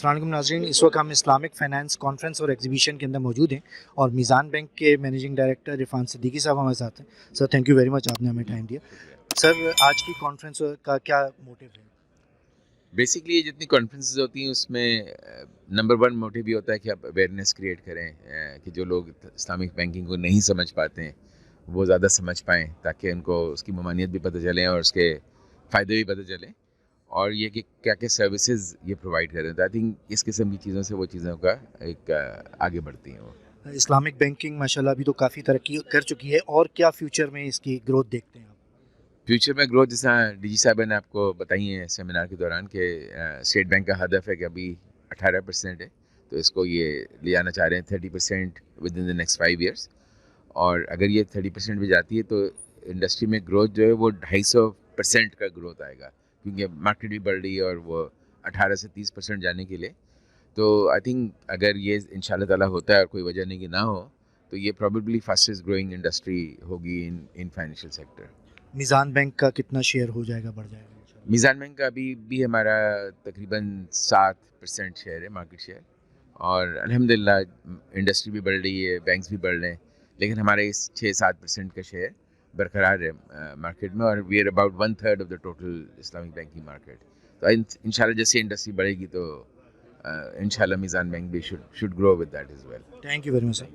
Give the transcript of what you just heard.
السلام علیکم ناظرین، اس وقت ہم اسلامک فائنانس کانفرنس اور ایگزیبیشن کے اندر موجود ہیں اور میزان بینک کے مینیجنگ ڈائریکٹر عرفان صدیقی صاحب ہمارے ساتھ ہیں. سر تھینک یو ویری مچ، آپ نے ہمیں ٹائم دیا. سر آج کی کانفرنس کا کیا موٹیو ہے؟ بیسکلی یہ جتنی کانفرنسز ہوتی ہیں اس میں نمبر 1 موٹیو یہ ہوتا ہے کہ آپ اویئرنیس کریٹ کریں کہ جو لوگ اسلامک بینکنگ کو نہیں سمجھ پاتے ہیں وہ زیادہ سمجھ پائیں، تاکہ ان کو اس کی ممانعت بھی پتہ چلیں اور اس کے فائدے بھی پتہ چلیں، اور یہ کہ کیا کیا سروسز یہ پرووائڈ کریں. تو آئی تھنک اس قسم کی چیزوں سے وہ چیزوں کا ایک آگے بڑھتی ہیں. وہ اسلامک بینکنگ ماشاءاللہ ابھی تو کافی ترقی کر چکی ہے، اور کیا فیوچر میں اس کی گروتھ دیکھتے ہیں آپ؟ فیوچر میں گروتھ جیسا ڈی جی صاحب نے آپ کو بتائی ہیں سیمینار کے دوران کہ اسٹیٹ بینک کا ہدف ہے کہ ابھی 18% ہے، تو اس کو یہ لے آنا چاہ رہے ہیں 30% with in the next 5 years. اور اگر یہ 30% بھی جاتی ہے تو انڈسٹری میں گروتھ جو ہے وہ 250% کا گروتھ آئے گا، کیونکہ مارکیٹ بھی بڑھ رہی ہے اور وہ 18 سے 30% جانے کے لیے. تو آئی تھنک اگر یہ ان شاء اللہ تعالیٰ ہوتا ہے اور کوئی وجہ نہیں کہ نہ ہو، تو یہ پروبیبلی فاسٹسٹ گروئنگ انڈسٹری ہوگی ان فائنینشیل سیکٹر. میزان بینک کا کتنا شیئر ہو جائے گا، بڑھ جائے گا انشاءاللہ؟ میزان بینک کا ابھی بھی ہمارا تقریباً 7% شیئر ہے، مارکیٹ شیئر، اور الحمدللہ انڈسٹری بھی بڑھ رہی ہے، بینکس بھی بڑھ رہے ہیں، لیکن ہمارے اس 6-7% کا شیئر برقرار ہے مارکیٹ میں، اور we are about 1/3 of the total Islamic banking market. تو ان شاء اللہ جیسے انڈسٹری بڑھے گی تو ان شاء اللہ میزان بینک بھی should grow with that as well. Thank you very much sir.